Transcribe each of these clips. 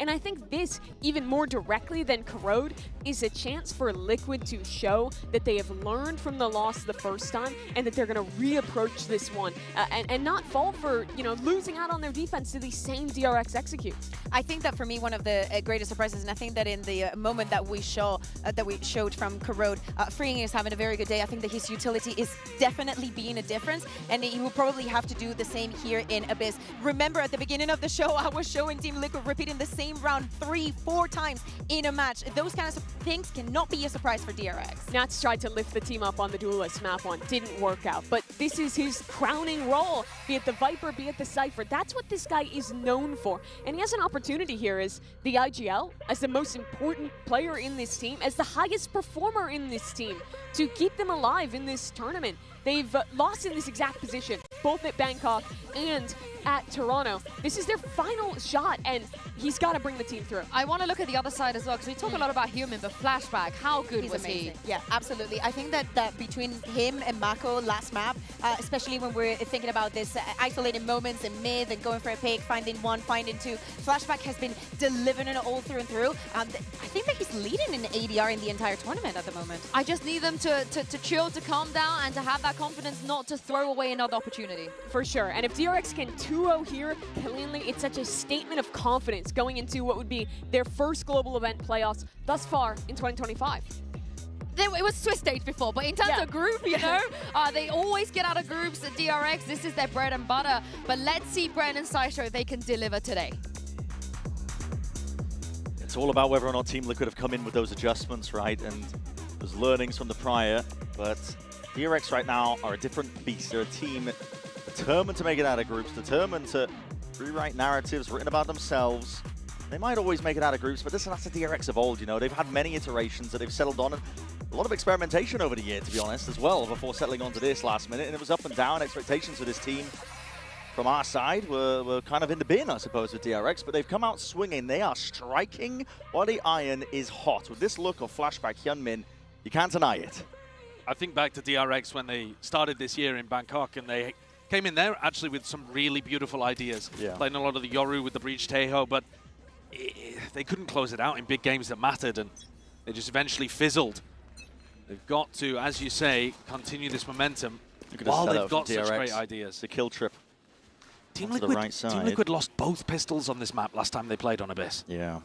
And I think this, even more directly than Corrode, is a chance for Liquid to show that they have learned from the loss the first time and that they're going to reapproach this one and not fall for, you know, losing out on their defense to these same DRX executes. I think that for me, one of the greatest surprises, and I think that in the moment that we showed from Corrode, Freeing is having a very good day. I think that his utility is definitely being a difference, and he will probably have to do the same here in Abyss. Remember, at the beginning of the show, I was showing Team Liquid repeating the same round 3-4 times in a match. Those kinds of things cannot be a surprise for DRX. Nats tried to lift the team up on the Duelist map one, didn't work out, but this is his crowning role, be it the Viper, be it the Cypher. That's what this guy is known for, and he has an opportunity here as the IGL, as the most important player in this team, as the highest performer in this team, to keep them alive in this tournament. They've lost in this exact position, both at Bangkok and at Toronto. This is their final shot, and he's got to bring the team through. I want to look at the other side as well, because we talk a lot about Human, but Flashback, how good was amazing. he? Yeah, absolutely. I think that between him and Mako last map, especially when we're thinking about this isolated moments in mid and going for a pick, finding one, finding two, Flashback has been delivering it all through and through. I think that he's leading in ADR in the entire tournament at the moment. I just need them to chill, to calm down, and to have that confidence not to throw away another opportunity. For sure, and if DRX can 2-0 here cleanly, it's such a statement of confidence going into what would be their first global event playoffs thus far in 2025. It was Swiss stage before, but in terms of group, you know, they always get out of groups at DRX. This is their bread and butter. But let's see Bren and Sideshow if they can deliver today. It's all about whether or not Team Liquid have come in with those adjustments, right? And there's learnings from the prior, but DRX right now are a different beast. They're a team determined to make it out of groups, determined to rewrite narratives written about themselves. They might always make it out of groups, but that's the DRX of old, you know. They've had many iterations that they've settled on, and a lot of experimentation over the year, to be honest, as well, before settling onto this last minute. And it was up and down. Expectations for this team from our side were kind of in the bin, I suppose, with DRX, but they've come out swinging. They are striking while the iron is hot. With this look of Flashback Hyunmin, you can't deny it. I think back to DRX when they started this year in Bangkok, and they came in there actually with some really beautiful ideas. Yeah. Playing a lot of the Yoru with the Breach Teho, but they couldn't close it out in big games that mattered, and they just eventually fizzled. They've got to, as you say, continue this momentum while they've got such great ideas. The kill trip. Team Liquid lost both pistols on this map last time they played on Abyss. Yeah.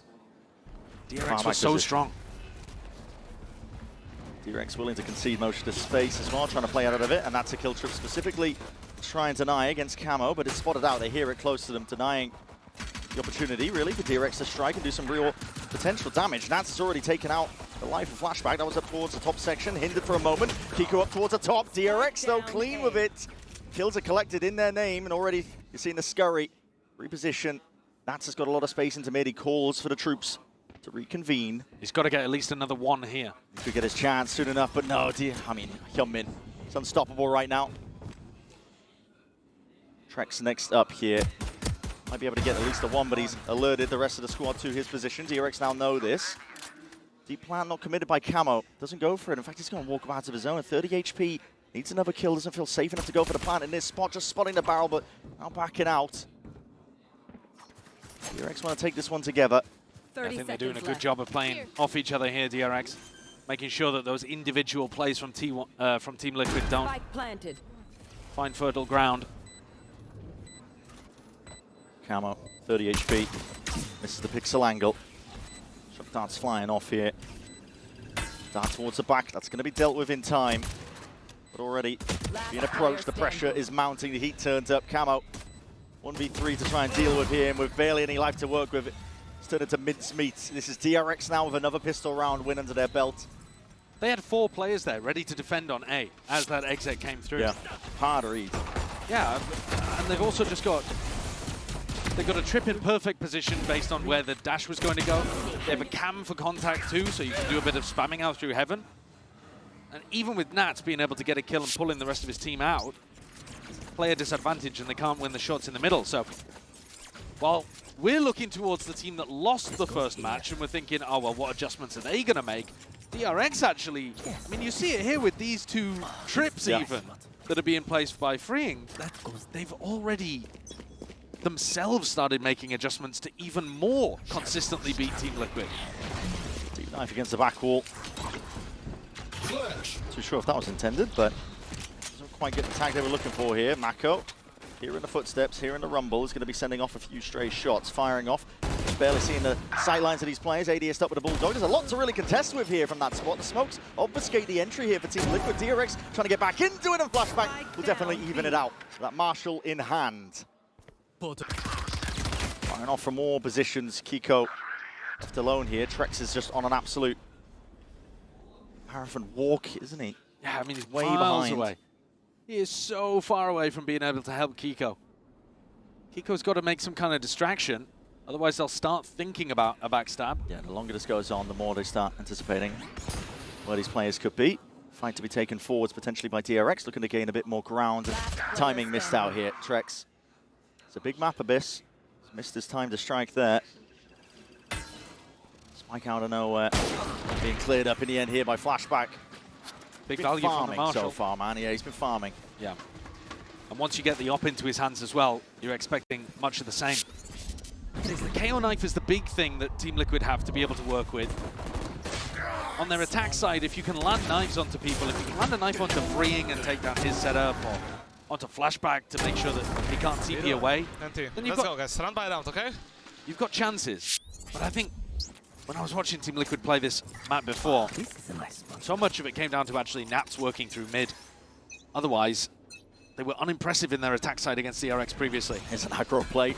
DRX was so strong. DRX willing to concede most of the space as well, trying to play out of it, and that's a kill trip specifically try and deny against Camo, but it's spotted out. They hear it close to them, denying the opportunity, really, for DRX to strike and do some real potential damage. Nats has already taken out the life of Flashback. That was up towards the top section, hindered for a moment. Kiko up towards the top. DRX, though, clean with it. Kills are collected in their name, and already you're seeing the scurry. Reposition. Nats has got a lot of space into mid. He calls for the troops to reconvene. He's got to get at least another one here. He could get his chance soon enough, but no, Hyunmin is unstoppable right now. Trek's next up here. Might be able to get at least the one, but he's alerted the rest of the squad to his position. DRX now know this. Deep plant not committed by Camo. Doesn't go for it. In fact, he's going to walk out of his zone at 30 HP. Needs another kill. Doesn't feel safe enough to go for the plant in this spot. Just spotting the barrel, but now backing out. DRX want to take this one together. I think they're doing a good job of playing off each other here, DRX. Making sure that those individual plays from Team Liquid don't find fertile ground. Camo, 30 HP. Misses the pixel angle. Shock darts flying off here. Dart towards the back. That's going to be dealt with in time. But already being approached, the pressure is mounting. The heat turns up. Camo, 1v3 to try and deal with him with barely any life to work with. It's turned into mincemeat. This is DRX now with another pistol round win under their belt. They had 4 players there ready to defend on A as that exit came through. Yeah, hard read. Yeah, and they've also just got... They've got a trip in perfect position based on where the dash was going to go. They have a cam for contact too, so you can do a bit of spamming out through heaven. And even with Nats being able to get a kill and pulling the rest of his team out, player disadvantage and they can't win the shots in the middle. So, while we're looking towards the team that lost the first match and we're thinking, oh, well, what adjustments are they going to make? DRX actually, I mean, you see it here with these 2 trips even that are being placed by Freeing. They've already themselves started making adjustments to even more consistently beat Team Liquid. Deep knife against the back wall. Too sure if that was intended, but doesn't quite get the tag they were looking for here. Mako, hearing the footsteps, hearing the rumble, is going to be sending off a few stray shots, firing off. Just barely seeing the sightlines of these players. ADS up with a Bulldog. There's a lot to really contest with here from that spot. The smokes obfuscate the entry here for Team Liquid. DRX trying to get back into it, and Flashback will definitely even it out. That Marshall in hand. Firing off from more positions. Kiko left alone here. Trex is just on an absolute marathon walk, isn't he? Yeah, I mean, he's Way miles behind. away. He is so far away from being able to help Kiko. Kiko's got to make some kind of distraction, otherwise they'll start thinking about a backstab. Yeah, the longer this goes on, the more they start anticipating where these players could be. Fight to be taken forwards potentially by DRX, looking to gain a bit more ground. And timing missed out here. Trex. It's a big map, Abyss. He's missed his time to strike there. Spike out of nowhere. Being cleared up in the end here by Flashback. Big Been value from the farming Marshall. so far, man. Yeah, he's been farming. Yeah. And once you get the op into his hands as well, you're expecting much of the same. The KO knife is the big thing that Team Liquid have to be able to work with. On their attack side, if you can land knives onto people, if you can land a knife onto Freeing and take down his setup, or onto Flashback to make sure that he can't TP away, then Let's go, guys. Run by round, okay? you've got chances. But I think when I was watching Team Liquid play this map before, so much of it came down to actually Nats working through mid. Otherwise, they were unimpressive in their attack side against DRX previously. It's an aggro play.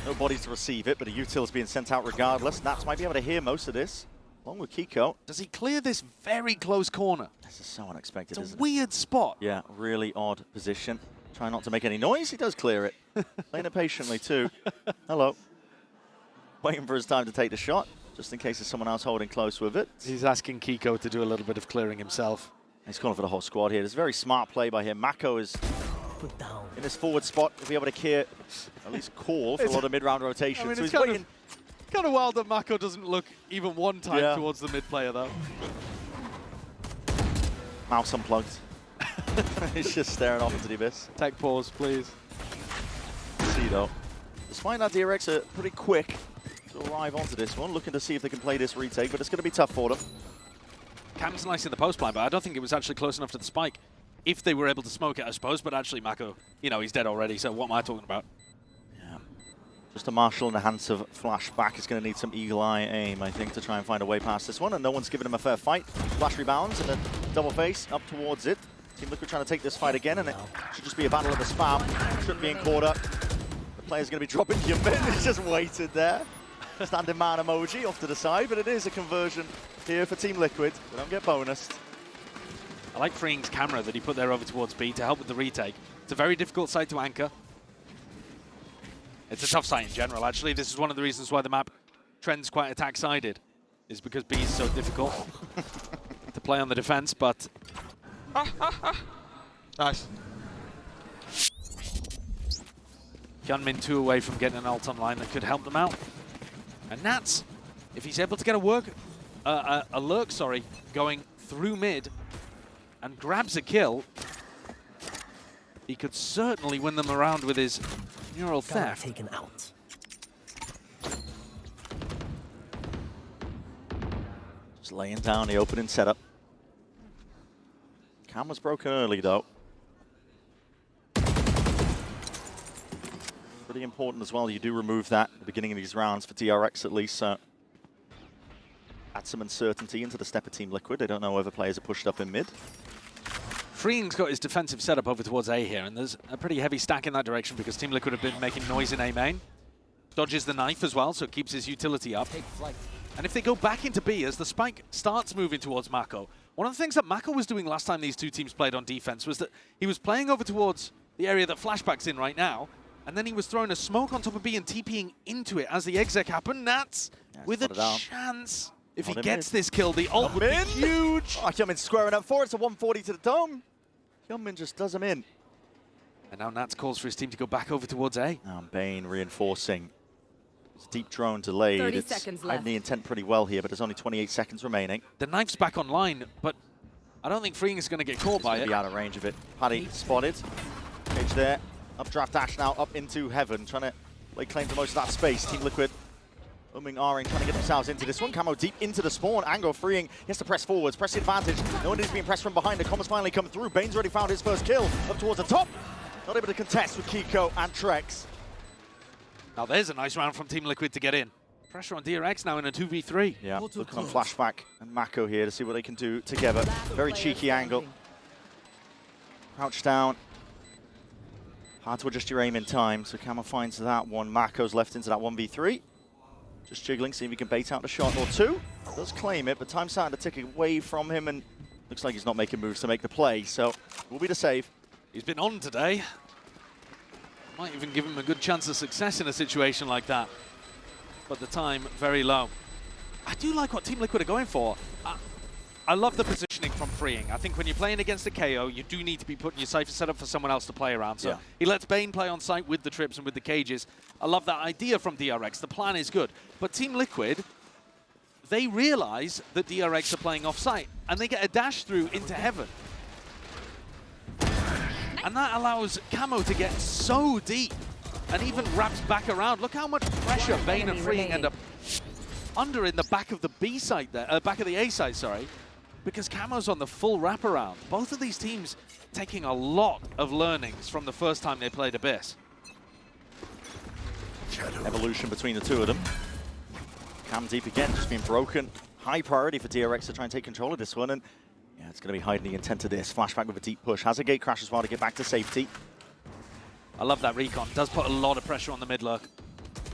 No bodies to receive it, but a util's being sent out regardless. Nats might be able to hear most of this, along with Kiko. Does he clear this very close corner? This is so unexpected, It's a isn't it? weird spot. Yeah, really odd position. Try not to make any noise. He does clear it. Playing it patiently, too. Hello. Waiting for his time to take the shot, just in case there's someone else holding close with it. He's asking Kiko to do a little bit of clearing himself. He's calling for the whole squad here. It's a very smart play by him. Mako is in his forward spot. He'll be able to clear, at least call for a lot of mid-round rotation. I mean, so it's he's kind waiting. of wild that Mako doesn't look even one time Yeah. towards the mid player, though. Mouse unplugged. He's just staring off into the abyss. Take pause, please. See, though. Despite that, DRX are pretty quick to arrive onto this one, looking to see if they can play this retake, but it's going to be tough for them. Cam's nice in the post line, but I don't think it was actually close enough to the spike. If they were able to smoke it, I suppose, but actually Mako, you know, he's dead already, so what am I talking about? Yeah. Just a Marshall in the hands of Flashback is going to need some eagle eye aim, I think, to try and find a way past this one, and no one's giving him a fair fight. Flash rebounds and a double face up towards it. Team Liquid trying to take this fight again, and it should just be a battle of the spam. Trip being caught up. The player's going to be dropping Yumin. He's just waited there. Standing man emoji off to the side, but it is a conversion here for Team Liquid. They don't get bonused. I like Freeing's camera that he put there over towards B to help with the retake. It's a very difficult site to anchor. It's a tough site in general, actually. This is one of the reasons why the map trends quite attack-sided, is because B is so difficult to play on the defense, but... Nice. Hyunmin 2 away from getting an ult online that could help them out. And Nats, if he's able to get a lurk, going through mid and grabs a kill, he could certainly win them around with his neural theft. Taken out. Just laying down the opening setup. Cam was broken early, though. Pretty important as well. You do remove that at the beginning of these rounds for DRX at least. Add some uncertainty into the step of Team Liquid. They don't know whether players are pushed up in mid. Freeing's got his defensive setup over towards A here, and there's a pretty heavy stack in that direction because Team Liquid have been making noise in A main. Dodges the knife as well, so it keeps his utility up. And if they go back into B, as the spike starts moving towards Mako, one of the things that Mako was doing last time these two teams played on defense was that he was playing over towards the area that Flashback's in right now, and then he was throwing a smoke on top of B and TPing into it as the exec happened. Nats with a chance. If he gets this kill, the ult would be huge. Oh, Hyunmin's squaring up for it. It's a 140 to the dome. Hyunmin just does him in. And now Nats calls for his team to go back over towards A. Now Bane reinforcing. It's deep drone delayed. 30 it's seconds hiding left. the intent pretty well here, but there's only 28 seconds remaining. The knife's back online, but I don't think Freeing is going to get caught by it. Be out of range of it. Paddy spotted. Cage there. Updraft dash now up into heaven, trying to lay claim to most of that space. Team Liquid ahhing, trying to get themselves into this one. Camo deep into the spawn. Ango freeing. He has to press forwards, press the advantage. No one is being pressed from behind. The commas finally come through. Bane's already found his first kill. Up towards the top. Not able to contest with Kiko and Trex. Now there's a nice round from Team Liquid to get in. Pressure on DRX now in a 2v3. Yeah, looking on Flashback and Mako here to see what they can do together. Very cheeky angle. Crouch down. Hard to adjust your aim in time, so Camo finds that one. Mako's left into that 1v3. Just jiggling, see if he can bait out a shot or two. Does claim it, but time's starting to tick away from him, and looks like he's not making moves to make the play, so will be the save. He's been on today. Might even give him a good chance of success in a situation like that. But the time, very low. I do like what Team Liquid are going for. I love the positioning from freeing. I think when you're playing against a KO, you do need to be putting your Cypher set up for someone else to play around. So he lets Bane play on site with the trips and with the cages. I love that idea from DRX. The plan is good. But Team Liquid, they realize that DRX are playing off site, and they get a dash through into heaven. And that allows Camo to get so deep and even wraps back around. Look how much pressure Bane and freeing end up under in the back of the B site there, back of the A site, sorry. Because Camo's on the full wraparound. Both of these teams taking a lot of learnings from the first time they played Abyss. Evolution between the two of them. Cam deep again, just being broken. High priority for DRX to try and take control of this one, and yeah, it's going to be hiding the intent of this. Flashback with a deep push. Has a gate crash as well to get back to safety. I love that recon. Does put a lot of pressure on the mid lurk.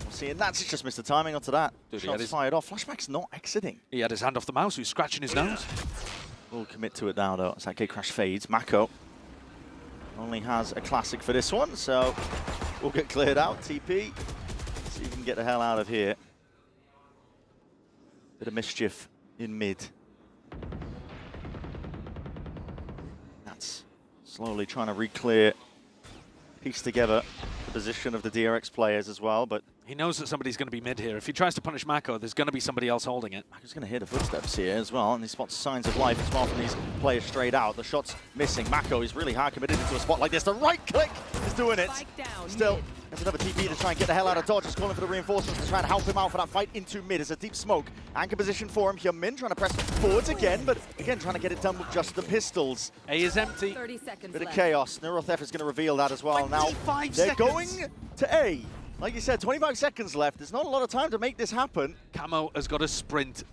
We'll see, and that's just missed the timing onto that. Dude, shots fired off. Flashback's not exiting. He had his hand off the mouse. He was scratching his nose. We'll commit to it now, though, as that gate crash fades. Mako only has a classic for this one, so we'll get cleared out. TP. See if we can get the hell out of here. Bit of mischief in mid. That's slowly trying to re-clear, piece together the position of the DRX players as well, but he knows that somebody's going to be mid here. If he tries to punish Mako, there's going to be somebody else holding it. Mako's going to hear the footsteps here as well, and he spots signs of life as well from these players straight out. The shot's missing. Mako is really hard committed into a spot like this. The right click is doing it. Still, there's another TP to try and get the hell out of dodge. He's calling for the reinforcements to try and help him out for that fight into mid. It's a deep smoke. Anchor position for him. Hyunmin trying to press forwards again, but again, trying to get it done with just the pistols. A is empty. 30 seconds Bit of left. chaos. Neurotheft is going to reveal that as well. Now, they're going to A. Like you said, 25 seconds left. There's not a lot of time to make this happen. Camo has got a sprint.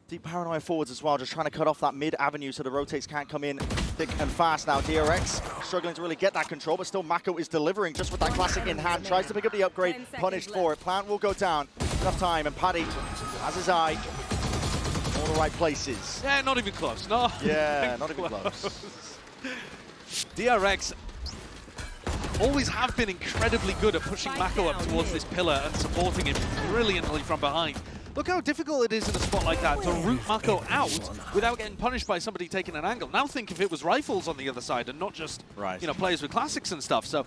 Deep paranoia forwards as well, just trying to cut off that mid avenue so the rotates can't come in thick and fast now. DRX struggling to really get that control, but still Mako is delivering just with that classic in hand. Tries to pick up the upgrade, punished for it. Plant will go down. Enough time, and Paddy has his eye all the right places. Yeah, not even close. No. Yeah, not even close. DRX always have been incredibly good at pushing Mako up towards this pillar and supporting him brilliantly from behind. Look how difficult it is in a spot like that to root Mako out without getting punished by somebody taking an angle. Now think if it was rifles on the other side and not just you know, players with classics and stuff. So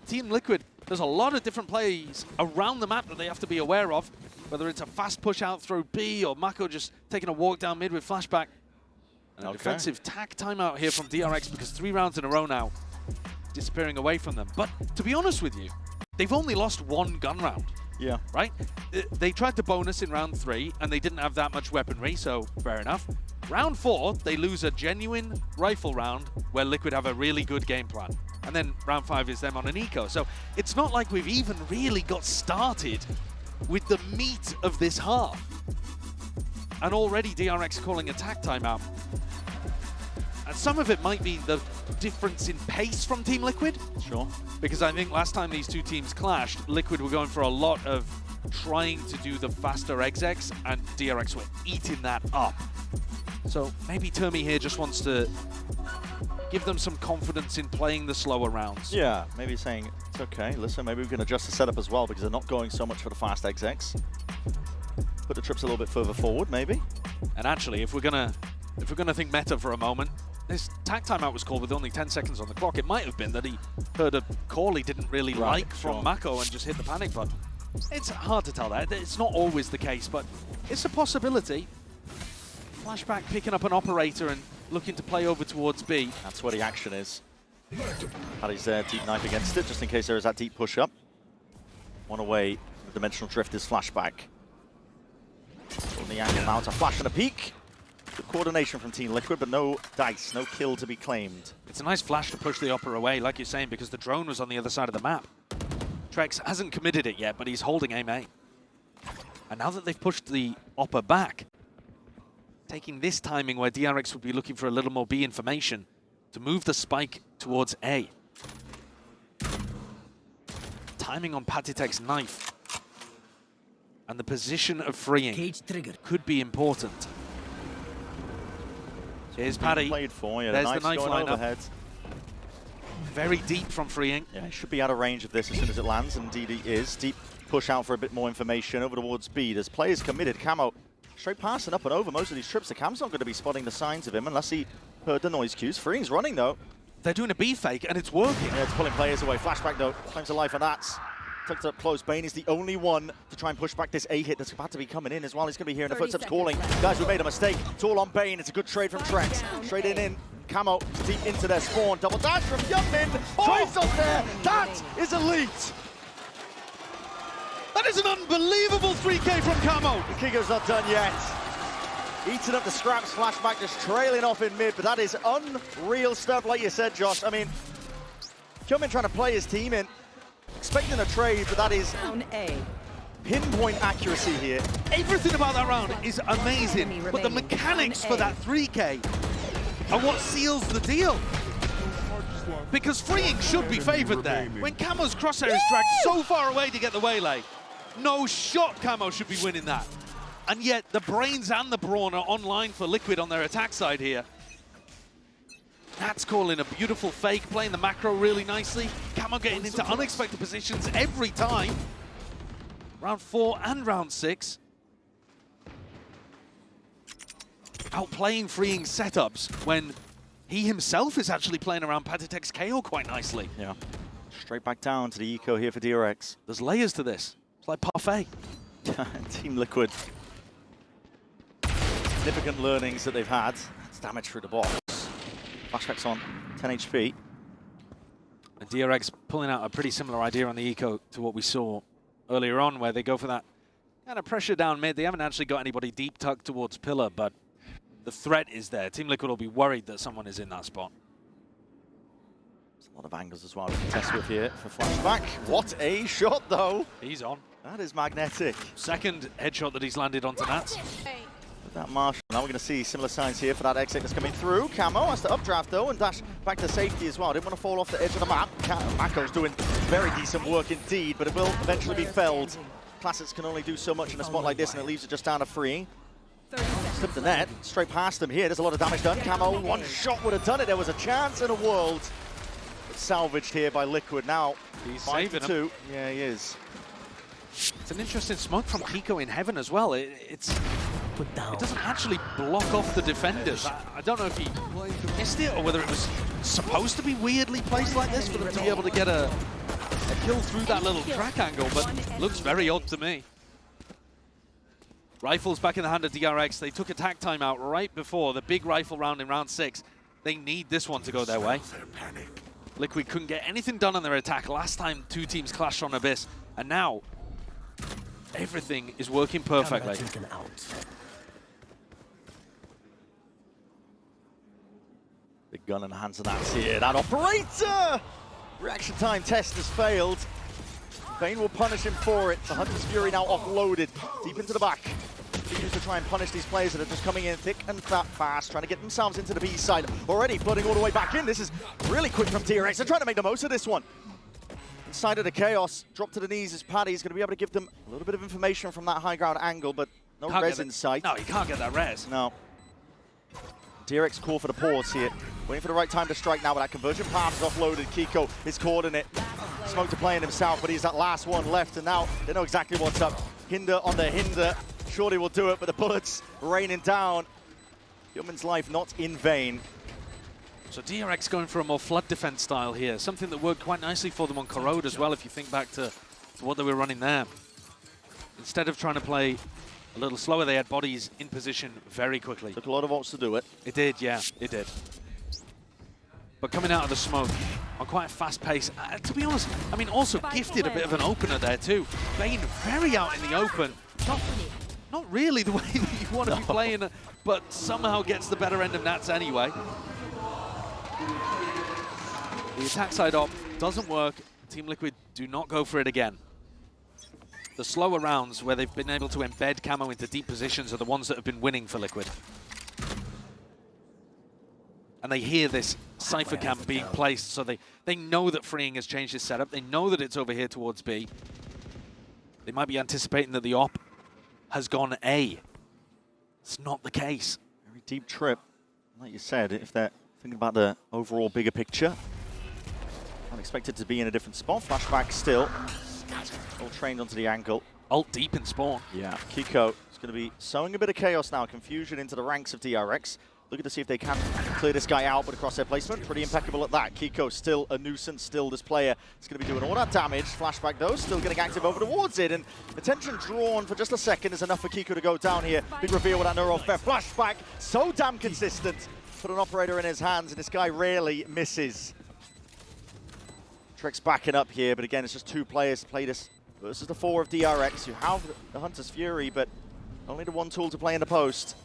Team Liquid, there's a lot of different plays around the map that they have to be aware of, whether it's a fast push out through B or Mako just taking a walk down mid with Flashback. And a defensive tack timeout here from DRX because 3 rounds in a row now disappearing away from them. But to be honest with you, they've only lost 1 gun round. Yeah. Right? They tried to bonus in round 3 and they didn't have that much weaponry, so fair enough. Round 4, they lose a genuine rifle round where Liquid have a really good game plan. And then round 5 is them on an eco. So it's not like we've even really got started with the meat of this half. And already DRX calling attack timeout. And some of it might be the difference in pace from Team Liquid. Sure. Because I think last time these two teams clashed, Liquid were going for a lot of trying to do the faster execs, and DRX were eating that up. So maybe Termi here just wants to give them some confidence in playing the slower rounds. Yeah, maybe saying, it's okay, listen, maybe we can adjust the setup as well because they're not going so much for the fast execs. Put the trips a little bit further forward, maybe. And actually, if we're gonna think meta for a moment, this tag timeout was called with only 10 seconds on the clock. It might have been that he heard a call he didn't really like from Mako and just hit the panic button. It's hard to tell that. It's not always the case, but it's a possibility. Flashback picking up an operator and looking to play over towards B. That's where the action is. Paddy's there, deep knife against it, just in case there is that deep push-up. One away, the Dimensional Drift is flashback. On the angle now, it's a flash and a peek. Good coordination from Team Liquid, but no dice, no kill to be claimed. It's a nice flash to push the Opera away, like you're saying, because the drone was on the other side of the map. Trex hasn't committed it yet, but he's holding aim A. And now that they've pushed the Opera back, taking this timing where DRX would be looking for a little more B information to move the spike towards A. Timing on Patitek's knife and the position of freeing could be important. Here's Paddy. Played for, yeah, There's the the knife going lineup. overhead. Very deep from freeing. Yeah, he should be out of range of this as soon as it lands, and indeed he is. Deep push out for a bit more information over towards B. There's players committed. Camo straight past and up and over most of these trips. The Cam's not going to be spotting the signs of him unless he heard the noise cues. Freeing's running though. They're doing a B fake and it's working. Yeah, it's pulling players away. Flashback though, times of life on that. Tucked up close. Bane is the only one to try and push back this A hit that's about to be coming in as well. He's going to be hearing the footsteps calling. Guys, we made a mistake. It's all on Bane. It's a good trade from Trex. Straight in. Camo deep into their spawn. Double dash from Youngmin. Trades up there. That is elite. That is an unbelievable 3K from Camo. Kiko's not done yet. Eating up the scraps. Flashback just trailing off in mid, but that is unreal stuff, like you said, Josh. I mean, Youngmin trying to play his team in. Expecting a trade, but that is pinpoint accuracy here. Everything about that round is amazing, but the mechanics for that 3K are what seals the deal. Because freeing should be favored there. When Camo's crosshair is dragged so far away to get the waylay, no shot Camo should be winning that. And yet the brains and the brawn are online for Liquid on their attack side here. That's calling a beautiful fake, playing the macro really nicely. Camo getting into unexpected positions every time. Round 4 and round 6. Outplaying freeing setups when he himself is actually playing around Patitek's KO quite nicely. Yeah. Straight back down to the eco here for DRX. There's layers to this. It's like parfait. Team Liquid. Significant learnings that they've had. It's damage through the box. Flashback's on, 10 HP. And DRX pulling out a pretty similar idea on the eco to what we saw earlier on, where they go for that kind of pressure down mid. They haven't actually got anybody deep tucked towards pillar, but the threat is there. Team Liquid will be worried that someone is in that spot. There's a lot of angles as well we can test with here for Flashback. What a shot, though. He's on. That is magnetic. Second headshot that he's landed onto Nats. That Marshall. Now we're going to see similar signs here for that exit that's coming through. Camo has to updraft though and dash back to safety as well. Didn't want to fall off the edge of the map. Mako's doing very decent work indeed, but it will eventually be felled. Classics can only do so much in a spot like this, and it leaves it just down to freeing. Slipped the net, straight past them here. There's a lot of damage done. Camo, one shot would have done it. There was a chance in a world. But salvaged here by Liquid now. He's saving him. Yeah, he is. It's an interesting smoke from Kiko in heaven as well. It doesn't actually block off the defenders. I don't know if he missed it or whether it was supposed to be weirdly placed like this for them to be able to get a kill through that little track angle, but looks very odd to me. Rifles back in the hand of DRX. They took attack timeout right before the big rifle round in round 6. They need this one to go their way. Liquid couldn't get anything done on their attack last time two teams clashed on Abyss, and now everything is working perfectly. Big gun in the hands of that here. That operator! Reaction time test has failed. Bane will punish him for it. The Hunter's Fury now offloaded deep into the back. Continues to try and punish these players that are just coming in thick and fast, trying to get themselves into the B side. Already flooding all the way back in. This is really quick from DRX. They're trying to make the most of this one. Inside of the chaos, drop to the knees as Paddy's going to be able to give them a little bit of information from that high ground angle, but no res in sight. No, you can't get that res. No. DRX call for the pause here. Waiting for the right time to strike now, but that conversion path is offloaded. Kiko is caught in it. Smoke to play in himself, but he's that last one left, and now they know exactly what's up. Hinder on the hinder. Surely will do it, but the bullets raining down. Human's life not in vain. So DRX going for a more flood defense style here, something that worked quite nicely for them on Corrode as well, if you think back to what they were running there. Instead of trying to play a little slower, they had bodies in position very quickly. Took a lot of ults to do it. It did, yeah, it did. But coming out of the smoke, on quite a fast pace. To be honest, I mean, also gifted a bit of an opener there too. Bane very out in the open. Not really the way that you want to be playing, but somehow gets the better end of Nats anyway. The attack side op doesn't work. Team Liquid do not go for it again. The slower rounds where they've been able to embed Camo into deep positions are the ones that have been winning for Liquid. And they hear this Cypher camp being placed, so they know that Freeing has changed his setup. They know that it's over here towards B. They might be anticipating that the op has gone A. It's not the case. Very deep trip. Like you said, if they're thinking about the overall bigger picture, unexpected to be in a different spot. Flashback still. All trained onto the ankle. Ult deep in spawn. Yeah. Kiko is going to be sowing a bit of chaos now. Confusion into the ranks of DRX. Looking to see if they can clear this guy out, but across their placement, pretty impeccable at that. Kiko still a nuisance, still this player is going to be doing all that damage. Flashback though, still getting active over towards it, and attention drawn for just a second is enough for Kiko to go down here. Big reveal with that neuro fair. Flashback, so damn consistent. Put an operator in his hands, and this guy rarely misses. Trick's backing up here, but again, it's just two players to play this versus the 4 of DRX. You have the Hunter's Fury, but only the one tool to play in the post.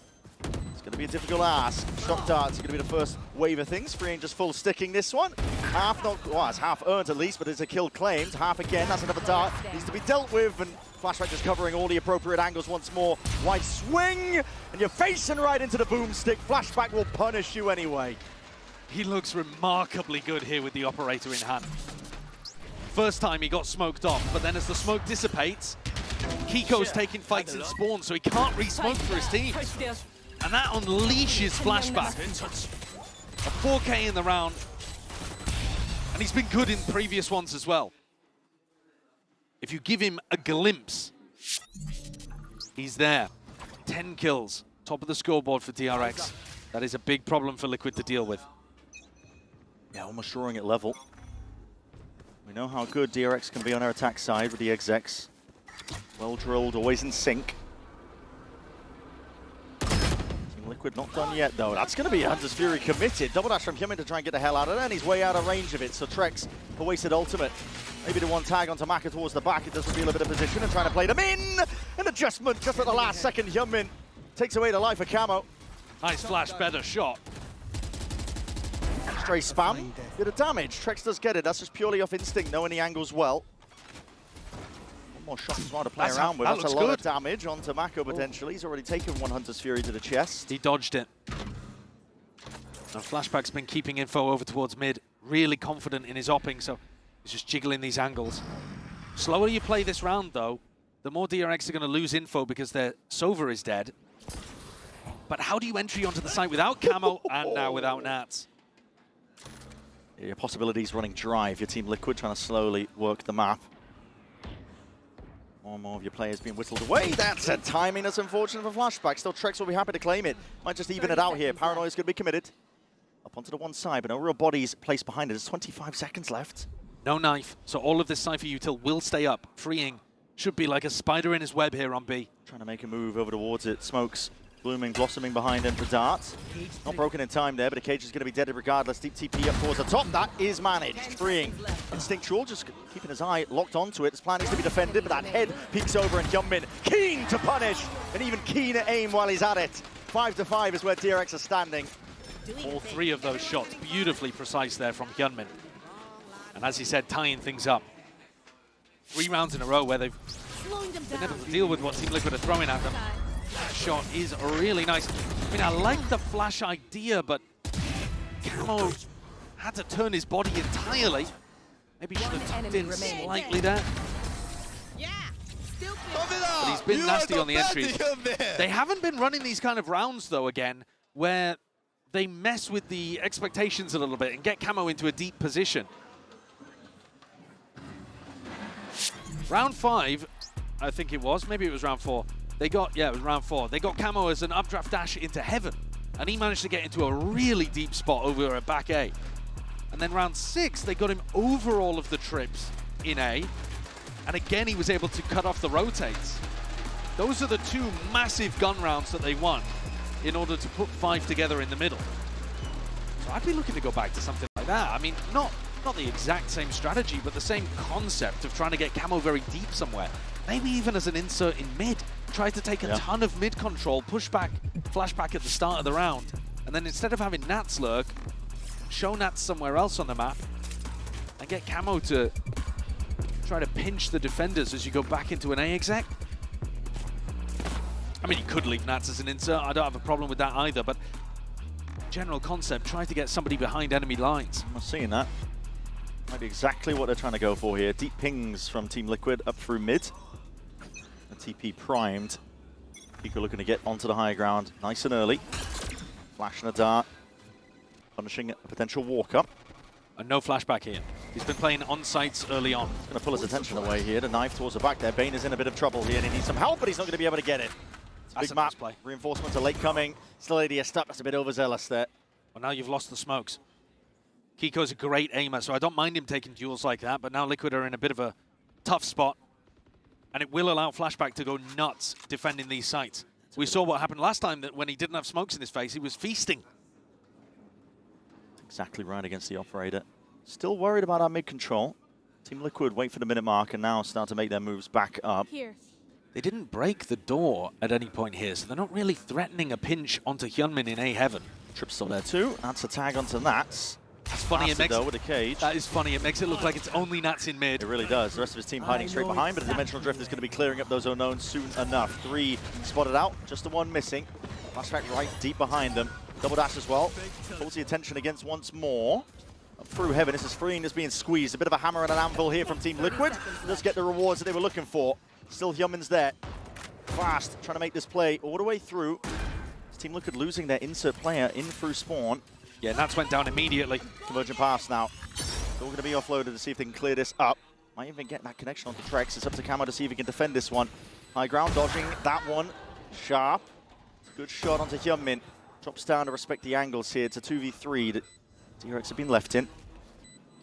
It's going to be a difficult ask. Shock darts are going to be the first wave of things. Freeing just full sticking this one. Half not, well, it's half earned at least, but it's a kill claimed. Half again, that's another dart. Needs to be dealt with, and Flashback just covering all the appropriate angles once more. Wide swing, and you're facing right into the boomstick. Flashback will punish you anyway. He looks remarkably good here with the operator in hand. First time he got smoked off, but then as the smoke dissipates, Kiko's taking fights in spawn, so he can't re-smoke for his team. And that unleashes Flashback. A 4K in the round. And he's been good in previous ones as well. If you give him a glimpse, he's there. 10 kills, top of the scoreboard for DRX. That is a big problem for Liquid to deal with. Yeah, almost drawing it level. We know how good DRX can be on our attack side with the execs. Well drilled, always in sync. Liquid not done yet, though. That's going to be Hunter's Fury committed. Double dash from Hyunmin to try and get the hell out of there, and he's way out of range of it. So Trex, a wasted ultimate. Maybe the one tag onto Maka towards the back. It does reveal a bit of position and trying to play them in. An adjustment just at the last second. Hyunmin takes away the life of Camo. Nice flash, better shot. Stray spam, bit of damage. Trex does get it. That's just purely off instinct, knowing the angles well. More shots as well to play around with. That's a lot of damage onto Mako potentially. He's already taken one Hunter's Fury to the chest. He dodged it. Now Flashback's been keeping info over towards mid, really confident in his opping, so he's just jiggling these angles. Slower you play this round though, the more DRX are going to lose info because their Sova is dead. But how do you entry onto the site without Camo and now without Nats? Your possibilities running dry if your Team Liquid trying to slowly work the map. More and more of your players being whistled away. That's a timing that's unfortunate for Flashback. Still, Trex will be happy to claim it. Might just even it out here. Paranoia's going to be committed. Up onto the one side, but no real bodies placed behind it. There's 25 seconds left. No knife, so all of this Cypher util will stay up. Freeing should be like a spider in his web here on B. Trying to make a move over towards it. Smokes blooming, blossoming behind him for darts. Not broken in time there, but the cage is going to be dead regardless. Deep TP up towards the top. That is managed. Freeing. Instinctual, just keeping his eye locked onto it. His plan is to be defended, but that head peeks over and Hyunmin keen to punish, and even keener aim while he's at it. 5-5 is where DRX are standing. All three of those shots beautifully precise there from Hyunmin. And as he said, tying things up. 3 rounds in a row where they've been able to deal with what Team Liquid are throwing at them. That shot is really nice. I mean, I like the flash idea, but Camo had to turn his body entirely. Maybe he should have tucked in slightly there. But he's been nasty on the entries. They haven't been running these kind of rounds, though, again, where they mess with the expectations a little bit and get Camo into a deep position. Round 5, I think it was. Maybe it was round 4. They got, yeah, it was round 4. They got Camo as an updraft dash into heaven, and he managed to get into a really deep spot over at back A. And then round 6, they got him over all of the trips in A, and again he was able to cut off the rotates. Those are the 2 massive gun rounds that they won in order to put 5 together in the middle. So I'd be looking to go back to something like that. I mean, not not the exact same strategy, but the same concept of trying to get Camo very deep somewhere. Maybe even as an insert in mid. Tries to take a ton of mid control, push back, flashback at the start of the round, and then instead of having Nats lurk, show Nats somewhere else on the map, and get Camo to try to pinch the defenders as you go back into an A exec. I mean, you could leave Nats as an insert, I don't have a problem with that either, but general concept, try to get somebody behind enemy lines. I'm seeing that. Might be exactly what they're trying to go for here. Deep pings from Team Liquid up through mid. The TP primed. Kiko looking to get onto the high ground nice and early. Flashing a dart. Punishing a potential walk-up. And no flashback here. He's been playing on sites early on. He's going to pull his attention away here. The knife towards the back there. Bane is in a bit of trouble here and he needs some help, but he's not going to be able to get it. It's a big map. Play. Reinforcements are late coming. Still ADS stuck. That's a bit overzealous there. Well, now you've lost the smokes. Kiko's a great aimer, so I don't mind him taking duels like that, but now Liquid are in a bit of a tough spot. And it will allow Flashback to go nuts defending these sites. We saw what happened last time, that when he didn't have smokes in his face, he was feasting. Exactly right against the operator. Still worried about our mid control. Team Liquid wait for the minute mark and now start to make their moves back up. Here. They didn't break the door at any point here, so they're not really threatening a pinch onto Hyunmin in A heaven. Trip's still there too. That's a tag onto Nats. That's funny. It makes though with a cage. That is funny. It makes it look like it's only Nats in mid. It really does. The rest of his team hiding straight behind, but the Dimensional Drift is going to be clearing up those unknowns soon enough. 3 spotted out, just the 1 missing. Flashback right deep behind them. Double dash as well. Pulls the attention against once more. Up through heaven. This is Freeing that's being squeezed. A bit of a hammer and an anvil here from Team Liquid. Does get the rewards that they were looking for. Still Hyunmin's there. Fast, trying to make this play all the way through. Team Liquid losing their insert player in through spawn. Yeah, Nats went down immediately. Convergent pass now. Still going to be offloaded to see if they can clear this up. Might even get that connection onto Trex. It's up to Camo to see if he can defend this one. High ground, dodging that one. Sharp. Good shot onto Hyunmin. Drops down to respect the angles here. It's a 2v3 that DRX have been left in.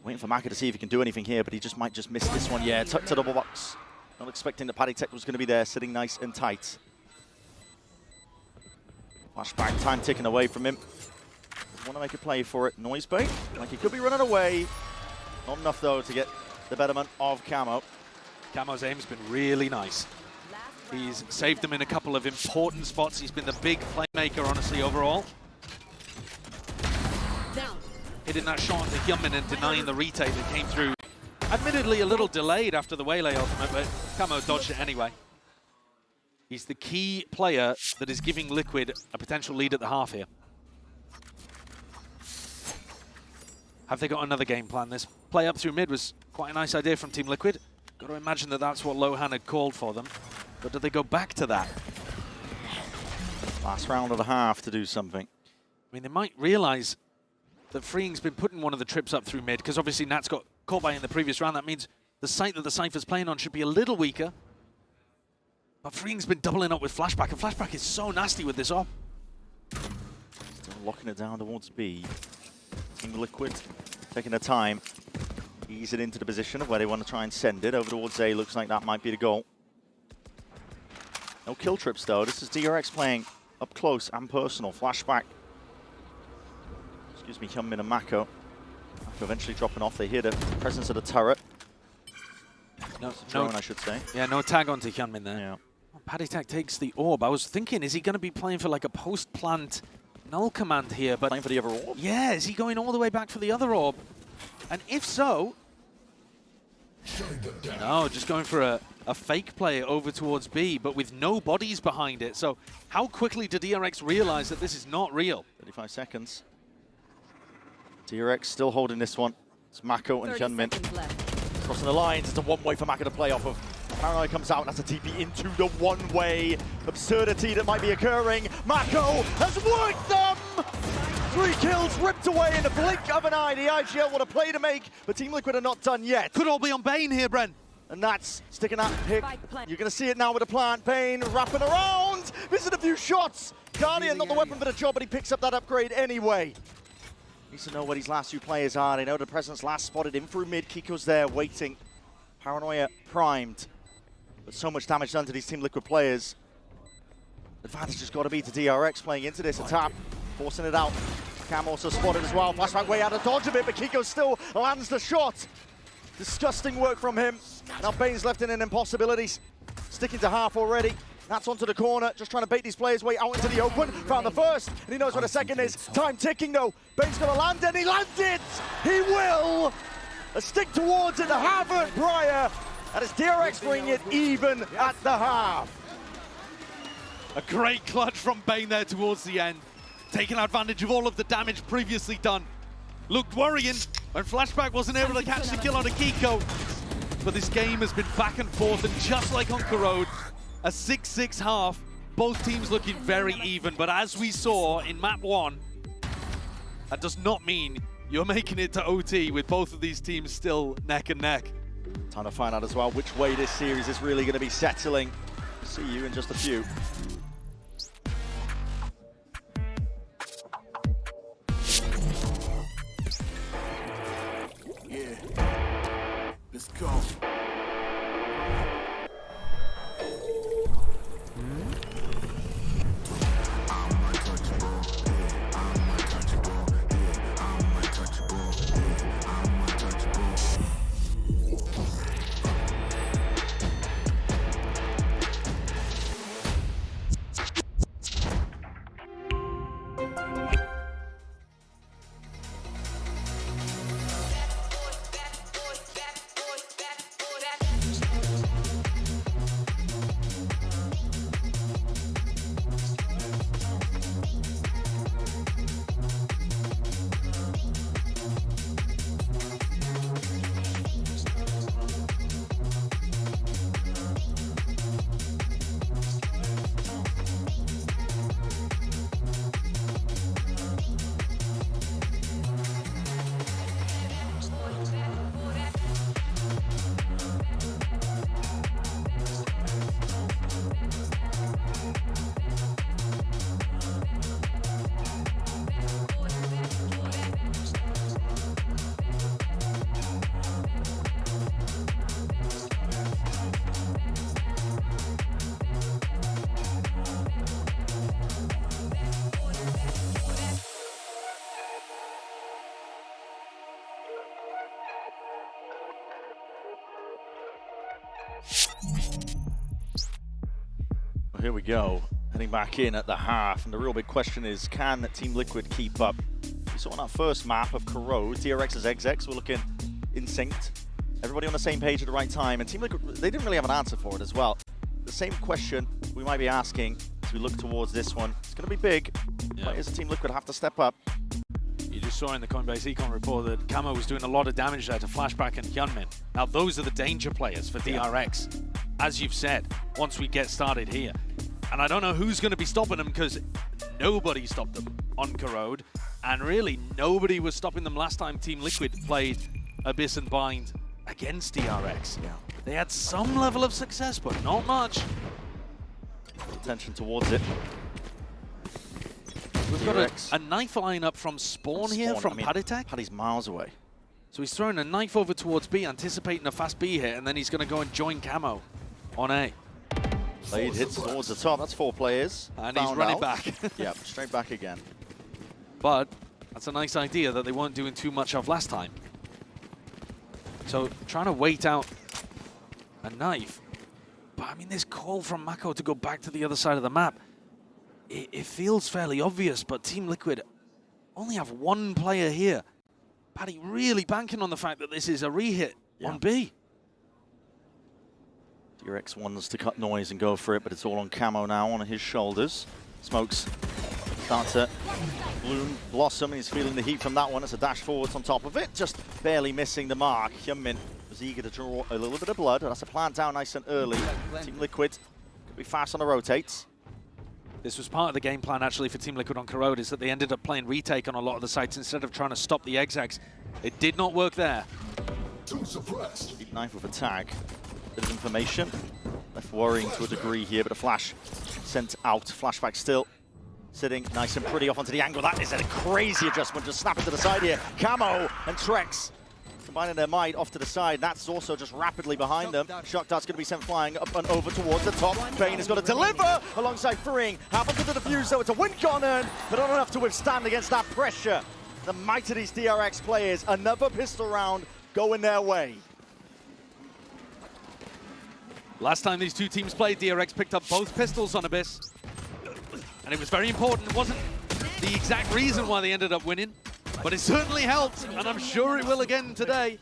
Waiting for Maka to see if he can do anything here, but he might just miss this one. Yeah, tucked to double box. Not expecting that Paddy Tech was going to be there, sitting nice and tight. Flashback, time ticking away from him. Want to make a play for it. Noise bait, like he could be running away. Not enough though to get the betterment of Camo. Camo's aim's been really nice. He's saved them in a couple of important spots. He's been the big playmaker, honestly, overall. Hitting that shot to Hyunmin and denying the retake that came through. Admittedly a little delayed after the Waylay ultimate, but Camo dodged it anyway. He's the key player that is giving Liquid a potential lead at the half here. Have they got another game plan? This play up through mid was quite a nice idea from Team Liquid. Got to imagine that that's what Lohan had called for them. But do they go back to that? Last round of the half to do something. I mean, they might realize that Freeing's been putting one of the trips up through mid, because obviously Nats got caught by in the previous round. That means the site that the Cypher's playing on should be a little weaker. But Freeing's been doubling up with Flashback, and Flashback is so nasty with this op. Still locking it down towards B. Team Liquid taking their time. Ease it into the position of where they want to try and send it. Over towards A, looks like that might be the goal. No kill trips though. This is DRX playing up close and personal. Flashback. Excuse me, Hyunmin and Mako. Mako eventually dropping off. They hear the presence of the turret. No, drone, I should say. Yeah, no tag onto Hyunmin there. Yeah. Oh, Paddy Tech takes the orb. I was thinking, is he going to be playing for like a post-plant null command here? But Playing for the other orb? yeah, is he going all the way back for the other orb? And if so, no, just going for a fake play over towards B, but with no bodies behind it. So how quickly did DRX realize that this is not real? 35 seconds. DRX still holding this one. It's Mako and Hyunmin. Crossing the lines, it's a one-way for Mako to play off of. Paranoia comes out and has a TP into the one-way absurdity that might be occurring. Mako has worked them! 3 kills ripped away in the blink of an eye. The IGL want a play to make, but Team Liquid are not done yet. Could all be on Bane here, Bren. And that's sticking that pick. You're going to see it now with the plant. Bane wrapping around. Missing a few shots. Guardian, not the weapon for the job, but he picks up that upgrade anyway. Needs to know where these last 2 players are. They know the presence last spotted in through mid. Kiko's there waiting. Paranoia primed. But so much damage done to these Team Liquid players. Advantage has got to be to DRX playing into this. A tap, forcing it out. Cam also spotted as well. Flashback way out of dodge of it, but Kiko still lands the shot. Disgusting work from him. Now Bane's left in an impossibility. Sticking to half already. That's onto the corner, just trying to bait these players way out into the open. Found the first, and he knows what a second is. Time ticking though. Bane's gonna land, and he landed! He will! A stick towards it, the Harvard Briar. That is DRX bringing it even at the half. A great clutch from Bane there towards the end. Taking advantage of all of the damage previously done. Looked worrying when Flashback wasn't able to catch the kill on a Kiko. But this game has been back and forth, and just like on Corrode, a 6-6 half. Both teams looking very even, but as we saw in map 1, that does not mean you're making it to OT with both of these teams still neck and neck. Time to find out as well which way this series is really going to be settling. See you in just a few. Let's go. Well, here we go, heading back in at the half, and the real big question is, can Team Liquid keep up? We saw on that first map of Corrode, DRX's XX were looking in sync, everybody on the same page at the right time, and Team Liquid, they didn't really have an answer for it as well. The same question we might be asking as we look towards this one. It's going to be big. Players of Team Liquid have to step up. You just saw in the Coinbase Econ report that Camo was doing a lot of damage there to Flashback and Hyunmin. Now those are the danger players for DRX, as you've said, once we get started here. And I don't know who's going to be stopping them, because nobody stopped them on Corrode, and really nobody was stopping them last time Team Liquid played Abyss and Bind against DRX. Yeah. They had some level of success, but not much. Attention towards it. We've got a knife lineup from Spawn here, from Paditek. Paddy's miles away. So he's throwing a knife over towards B, anticipating a fast B hit, and then he's going to go and join Camo on A. Blade hits towards the top. That's 4 players. And he's running back. Yep, straight back again. But that's a nice idea that they weren't doing too much of last time. So trying to wait out a knife. But I mean, this call from Mako to go back to the other side of the map, it feels fairly obvious, but Team Liquid only have 1 player here. Paddy really banking on the fact that this is a re-hit on B. DRX wants to cut noise and go for it, but it's all on Camo now, on his shoulders. Smokes start to blossom, and he's feeling the heat from that one. It's a dash forwards on top of it, just barely missing the mark. Hyunmin was eager to draw a little bit of blood. That's a plant down nice and early. Team Liquid could be fast on the rotates. This was part of the game plan actually for Team Liquid on Corrode, is that they ended up playing retake on a lot of the sites instead of trying to stop the execs. It did not work there. Deep knife with a tag. Bit of information. Left worrying to a degree here, but a flash sent out. Flashback still sitting nice and pretty off onto the angle. That is a crazy adjustment, just snapping to the side here. Camo and Trex combining their might off to the side. That's also just rapidly behind them. Shock Dart's going to be sent flying up and over towards the top. Bane is going to deliver alongside Freeing. Happens to the defuse, though. It's a win Conan, but not enough to withstand against that pressure. The might of these DRX players. Another pistol round going their way. Last time these two teams played, DRX picked up both pistols on Abyss. And it was very important. It wasn't the exact reason why they ended up winning, but it certainly helped, and I'm sure it will again today.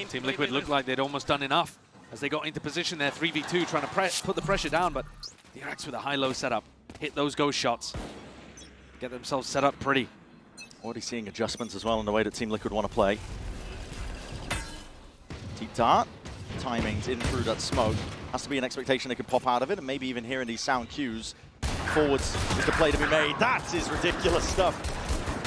Team Liquid looked like they'd almost done enough as they got into position there, 3v2, trying to put the pressure down, but DRX with a high-low setup, hit those ghost shots, get themselves set up pretty. Already seeing adjustments as well in the way that Team Liquid want to play. Deep Dart, timings in through that smoke. Has to be an expectation they could pop out of it, and maybe even hearing these sound cues. Forwards is the play to be made. That is ridiculous stuff.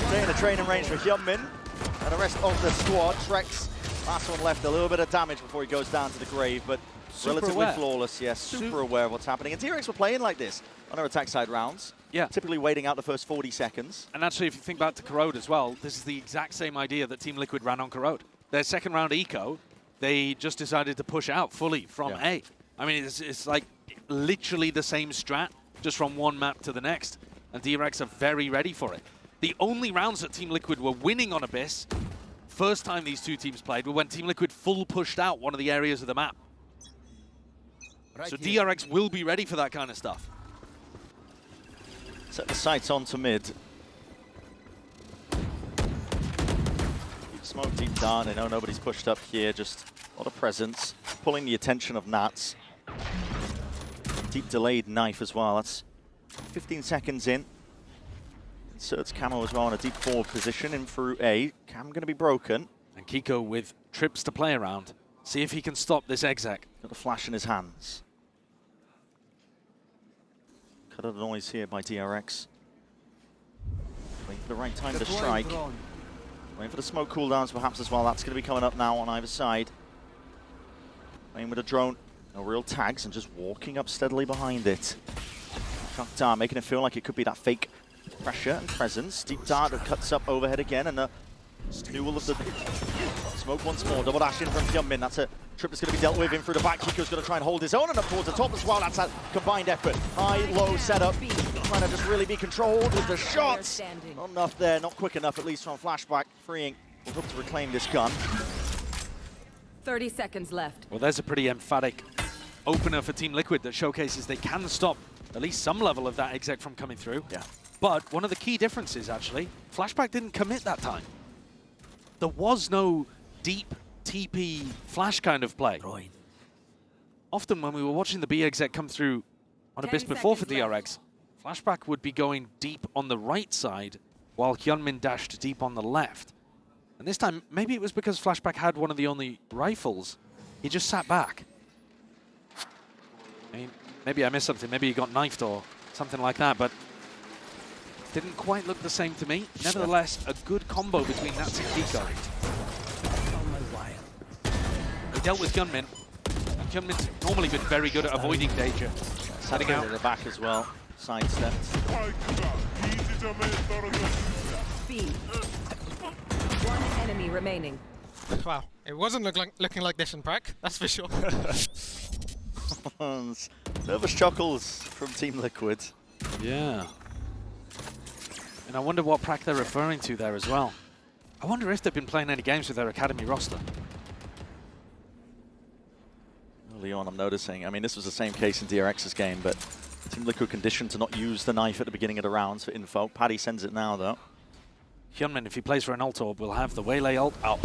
Staying in the training range for Hyunmin and the rest of the squad. Trex, last one left, a little bit of damage before he goes down to the grave, but relatively flawless, yes, super aware of what's happening. And DRX were playing like this on their attack side rounds. Yeah. Typically waiting out the first 40 seconds. And actually, if you think back to Corrode as well, this is the exact same idea that Team Liquid ran on Corrode. Their second round eco, they just decided to push out fully from A. I mean, it's like literally the same strat, just from one map to the next. And DRX are very ready for it. The only rounds that Team Liquid were winning on Abyss, first time these two teams played, were when Team Liquid full pushed out one of the areas of the map. So DRX will be ready for that kind of stuff. Set the sights on to mid. Deep smoke, deep down. They know nobody's pushed up here, just a lot of presence, pulling the attention of Nats. Deep delayed knife as well. That's 15 seconds in. Inserts Camo as well in a deep forward position in through A. Cam going to be broken. And Kiko with trips to play around. See if he can stop this exec. Got a flash in his hands. Cut out the noise here by DRX. Waiting for the right time to strike. Waiting for the smoke cooldowns perhaps as well. That's going to be coming up now on either side. Playing with a drone. No real tags and just walking up steadily behind it. Shock Dart making it feel like it could be that fake pressure and presence. Deep Dart that cuts up overhead again, and the renewal of the smoke once more. Double dash in from Hyunmin. That's a trip that's going to be dealt with in through the back. Kiko's going to try and hold his own and up towards the top as well. That's a combined effort. High-low setup. Trying to just really be controlled with the shots. Not enough there, not quick enough, at least from Flashback. Freeing will hope to reclaim this gun. 30 seconds left. Well, there's a pretty emphatic opener for Team Liquid that showcases they can stop at least some level of that exec from coming through. Yeah. But one of the key differences, actually, Flashback didn't commit that time. There was no deep TP flash kind of play. Often when we were watching the B exec come through on Abyss before for DRX, Flashback would be going deep on the right side while Hyunmin dashed deep on the left. And this time, maybe it was because Flashback had one of the only rifles. He just sat back. I mean, maybe I missed something. Maybe he got knifed or something like that, but didn't quite look the same to me. Nevertheless, a good combo between Nats and Kiko. They dealt with Hyunmin. And Hyunmin's normally been very good at avoiding danger. Setting out at the back as well. Sidestepped. B. One enemy remaining. Wow, it wasn't looking like this in prac, that's for sure. Nervous chuckles from Team Liquid. Yeah. And I wonder what prac they're referring to there as well. I wonder if they've been playing any games with their academy roster. Early on, I'm noticing. I mean, this was the same case in DRX's game, but Team Liquid conditioned to not use the knife at the beginning of the rounds for info. Paddy sends it now, though. Hyunmin, if he plays for an ult orb, will have the Waylay ult up.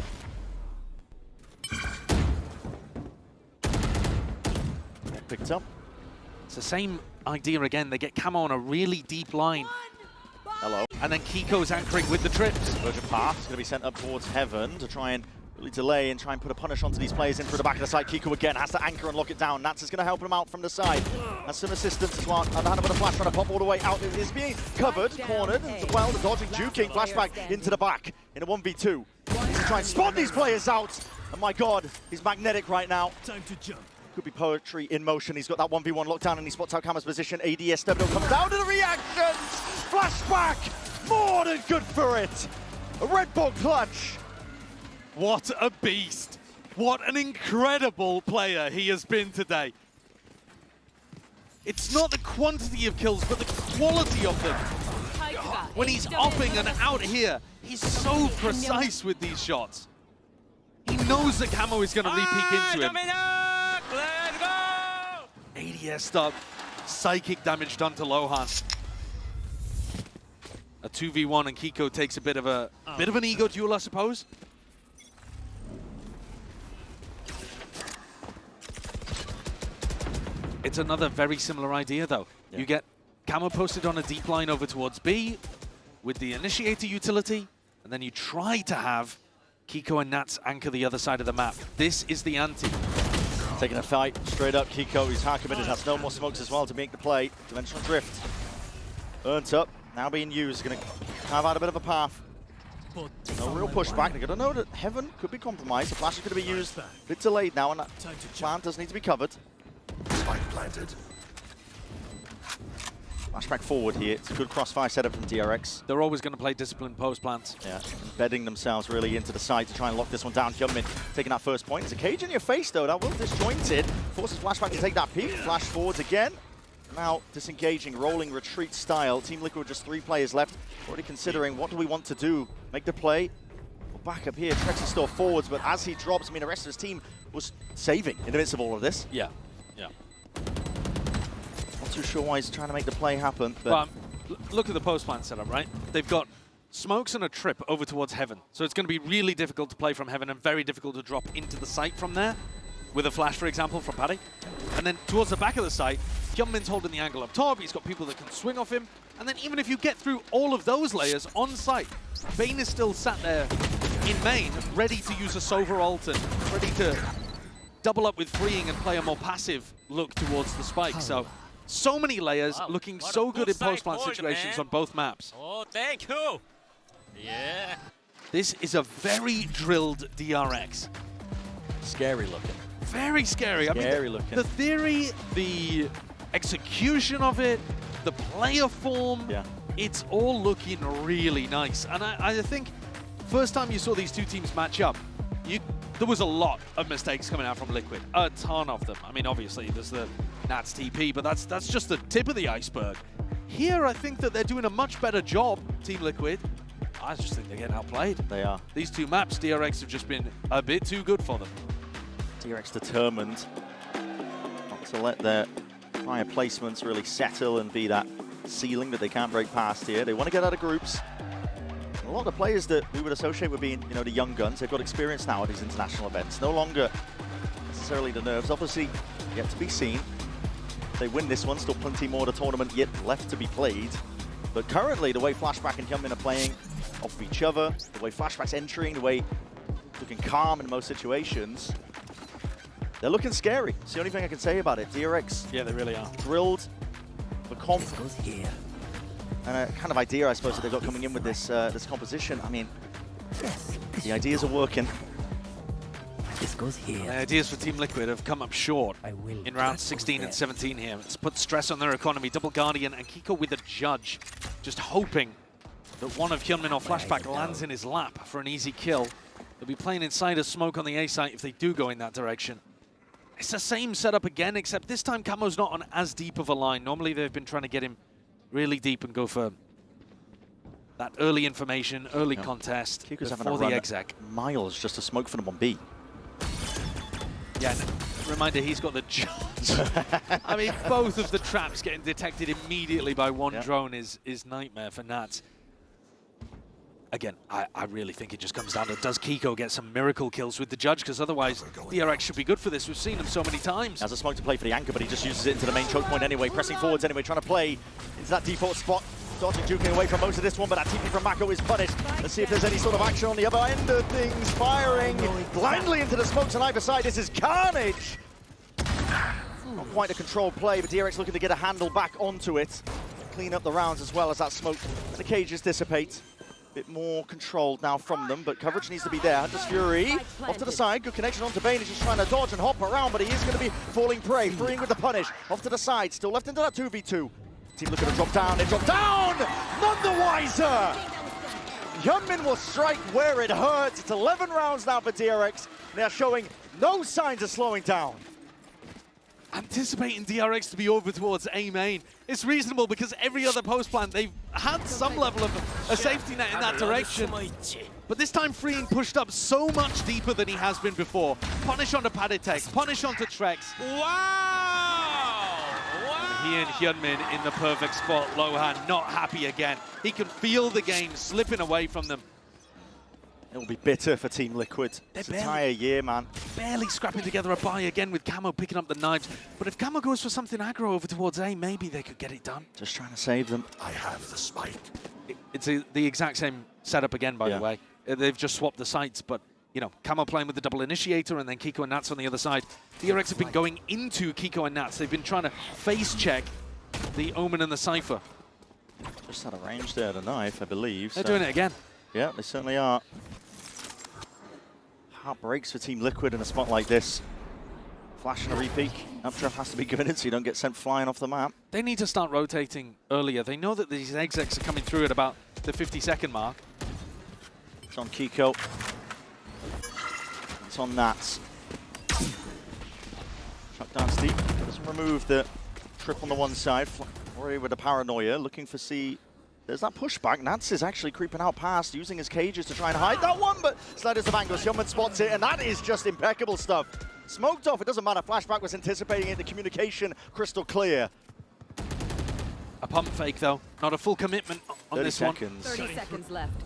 Picked up. It's the same idea again. They get Camo on a really deep line. Hello. And then Kiko's anchoring with the trips. Virgin Path is going to be sent up towards Heaven to try and really delay and try and put a punish onto these players in through the back of the side. Kiko again has to anchor and lock it down. Nats is going to help him out from the side. Has some assistance as well. And Hannah with a flash trying to pop all the way out. It is being covered, cornered, and well, the dodging, juking, flashback into the back in a 1v2. He's trying to spot these players out. And my God, he's magnetic right now. Time to jump. Could be poetry in motion. He's got that 1v1 lockdown and he spots out Kama's position. ADS Stebdo comes down to the reactions. Flashback, more than good for it. A red ball clutch. What a beast. What an incredible player he has been today. It's not the quantity of kills, but the quality of them. When he's upping and out here, he's so precise with these shots. He knows that Camo is going to re-peek into him. Let's go! ADS up, psychic damage done to Lohan. A 2v1 and Kiko takes a bit of an ego duel, I suppose. It's another very similar idea, though. Yeah. You get Camo posted on a deep line over towards B with the initiator utility, and then you try to have Kiko and Nats anchor the other side of the map. This is the ante. Taking a fight straight up. Kiko, he's hard committed, has no more smokes as well to make the play. Dimensional drift. Earned up, now being used. Going to carve out a bit of a path. No real pushback. They're going to know that Heaven could be compromised. The flash is going to be used a bit delayed now, and that plant does need to be covered. Spike planted. Flashback forward here. It's a good crossfire setup from DRX. They're always going to play disciplined post plants. Yeah, embedding themselves really into the side to try and lock this one down. Hyunmin taking that first point. There's a cage in your face, though. That will disjoint it. Forces Flashback to take that peek. Flash forwards again. Now disengaging, rolling retreat style. Team Liquid with just 3 players left. Already considering what do we want to do. Make the play. Well, back up here. Trex is still forwards, but as he drops, I mean, the rest of his team was saving in the midst of all of this. Yeah, yeah. Not too sure why he's trying to make the play happen. But Well, look at the post plant setup, right? They've got smokes and a trip over towards Heaven. So it's going to be really difficult to play from Heaven and very difficult to drop into the site from there. With a flash, for example, from Paddy. And then towards the back of the site, Hyunmin's holding the angle up top. He's got people that can swing off him. And then even if you get through all of those layers on site, Bane is still sat there in main, ready to use a Sova ult and ready to double up with freeing and play a more passive look towards the spike. So many layers, looking so good in post-plant situations on both maps. Oh, thank you. Yeah. This is a very drilled DRX. scary looking. Very scary. Scary looking. The theory, the execution of it, the player form, it's all looking really nice. And I think first time you saw these two teams match up, there was a lot of mistakes coming out from Liquid, a ton of them. I mean, obviously there's the Nats TP, but that's just the tip of the iceberg. Here, I think that they're doing a much better job, Team Liquid. I just think they're getting outplayed. They are. These two maps, DRX have just been a bit too good for them. DRX determined not to let their prior placements really settle and be that ceiling that they can't break past here. They want to get out of groups. A lot of the players that we would associate with being, the young guns, they've got experience now at these international events. No longer necessarily the nerves. Obviously, yet to be seen. If they win this one, still plenty more of the tournament yet left to be played. But currently, the way Flashback and Hyunmin are playing off of each other, the way Flashback's entering, the way looking calm in most situations, they're looking scary. It's the only thing I can say about it. DRX, yeah, they really are. Drilled, the confidence here. And a kind of idea, I suppose, that they've got coming in with this this composition. I mean, the ideas are working. This goes here. The ideas for Team Liquid have come up short in rounds 16 and 17 here. It's put stress on their economy. Double Guardian and Kiko with a Judge, just hoping that one of Hyunmin or Flashback lands in his lap for an easy kill. They'll be playing inside a smoke on the A site if they do go in that direction. It's the same setup again, except this time Camo's not on as deep of a line. Normally they've been trying to get him really deep and go for that early information, early contest Kiko's before the exec. Miles just to smoke for them on B. Yeah, reminder, he's got the Judge. I mean, both of the traps getting detected immediately by one drone is nightmare for Nats. Again, I really think it just comes down to, does Kiko get some miracle kills with the Judge? Because otherwise, DRX should be good for this. We've seen him so many times. Has a smoke to play for the anchor, but he just uses it into the main choke point anyway, pressing forwards anyway, trying to play into that default spot. Dodging, juking away from most of this one, but that TP from Mako is punished. Let's see if there's any sort of action on the other end of things. Firing blindly into the smokes on either side. This is carnage. Not quite a controlled play, but DRX looking to get a handle back onto it. Clean up the rounds as well as that smoke and the cages dissipate. Bit more controlled now from them, but coverage needs to be there. Hunter's Fury off to the side. Good connection onto Bane. He's just trying to dodge and hop around, but he is going to be falling prey. Freeing with the punish. Off to the side. Still left into that 2v2. Team looking to drop down. They drop down! None the wiser! Hyunmin will strike where it hurts. It's 11 rounds now for DRX. They're showing no signs of slowing down. Anticipating DRX to be over towards A main. It's reasonable because every other post plan, they've had some level of a safety net in that direction. But this time Freeing pushed up so much deeper than he has been before. Punish onto Paditek, punish onto Trex. Wow! He and Hyunmin in the perfect spot. Lohan not happy again. He can feel the game slipping away from them. It will be bitter for Team Liquid this entire year, man. Barely scrapping together a buy again with Camo picking up the knives. But if Camo goes for something aggro over towards A, maybe they could get it done. Just trying to save them. I have the spike. It's the exact same setup again, by the way. They've just swapped the sites, but you know, Camo playing with the double initiator and then Kiko and Nats on the other side. DRX have been going into Kiko and Nats. They've been trying to face check the Omen and the Cypher. Just had a range there, the knife, I believe. They're doing it again. Yeah, they certainly are. Heart breaks for Team Liquid in a spot like this. Flash and a repeat. Updraft has to be given it so you don't get sent flying off the map. They need to start rotating earlier. They know that these execs are coming through at about the 50-second mark. It's on Kiko. It's on Nats. Shot down steep. Doesn't remove the trip on the one side. Already with the paranoia, looking for C. There's that pushback. Nats is actually creeping out past, using his cages to try and hide that one, but sliders of angles. Hyunmin spots it, and that is just impeccable stuff. Smoked off, it doesn't matter. Flashback was anticipating it. The communication crystal clear. A pump fake, though. Not a full commitment on this one. 30 seconds left.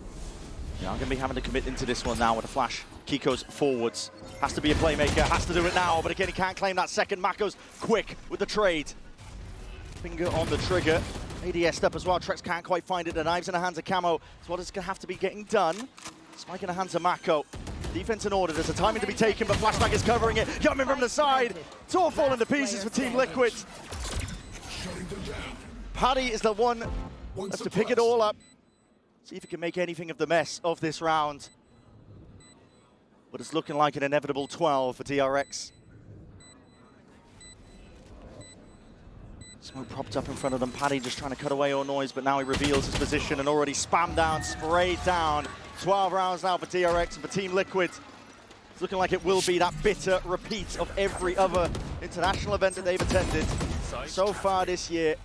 Yeah, I'm going to be having to commit into this one now with a flash. Kiko's forwards. Has to be a playmaker, has to do it now, but again, he can't claim that second. Mako's quick with the trade. Finger on the trigger. ADS'd up as well. Trex can't quite find it. The knives in the hands of Camo. It's what is going to have to be getting done. Spike in the hands of Mako. Defense in order. There's a timing to be taken, but Flashback is covering it. Hyunmin from the side. It's all falling to pieces for Team Liquid. Paddy is the one that's to pick it all up. See if he can make anything of the mess of this round. But it's looking like an inevitable 12 for DRX. Smoke propped up in front of them. Paddy just trying to cut away all noise, but now he reveals his position and already spammed down, sprayed down. 12 rounds now for DRX and for Team Liquid. It's looking like it will be that bitter repeat of every other international event that they've attended so far this year.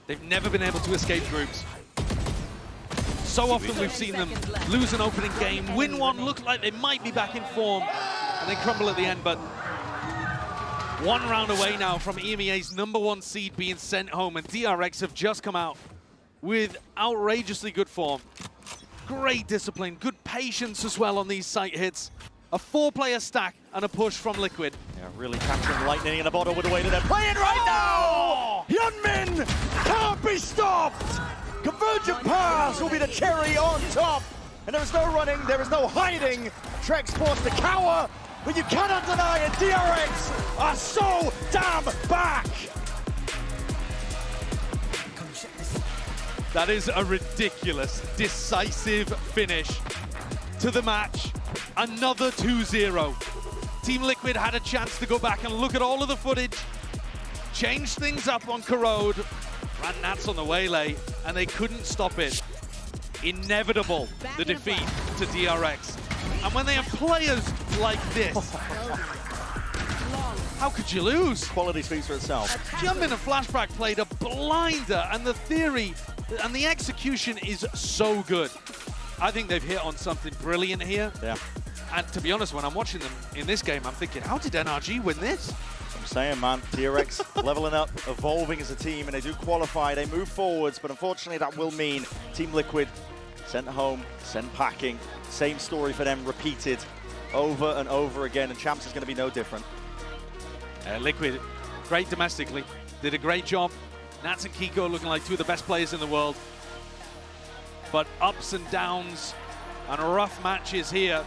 They've never been able to escape groups. So often we've seen them lose an opening game, win one, look like they might be back in form, and then crumble at the end, but 1 round away now from EMEA's #1 seed being sent home, and DRX have just come out with outrageously good form. Great discipline, good patience as well on these site hits. A 4-player stack and a push from Liquid. Yeah, really capturing lightning in a bottle with the way that they're playing right now! Hyunmin can't be stopped! Convergent pass will be the cherry on top! And there is no running, there is no hiding. Trex forced to cower, but you cannot deny it. DRX are so damn back! That is a ridiculous, decisive finish to the match. Another 2-0. Team Liquid had a chance to go back and look at all of the footage, change things up on Corrode, ran Nats on the waylay, and they couldn't stop it. Inevitable, the defeat to DRX. And when they have players like this, how could you lose? Quality speaks for itself. Hyunmin and Flashback played a blinder, and the theory and the execution is so good. I think they've hit on something brilliant here. Yeah. And to be honest, when I'm watching them in this game, I'm thinking, how did NRG win this? I'm saying, man, DRX leveling up, evolving as a team, and they do qualify, they move forwards, but unfortunately that will mean Team Liquid sent home, sent packing. Same story for them, repeated over and over again, and Champs is going to be no different. Liquid, great domestically, did a great job. Nats and Kiko looking like 2 of the best players in the world. But ups and downs and rough matches here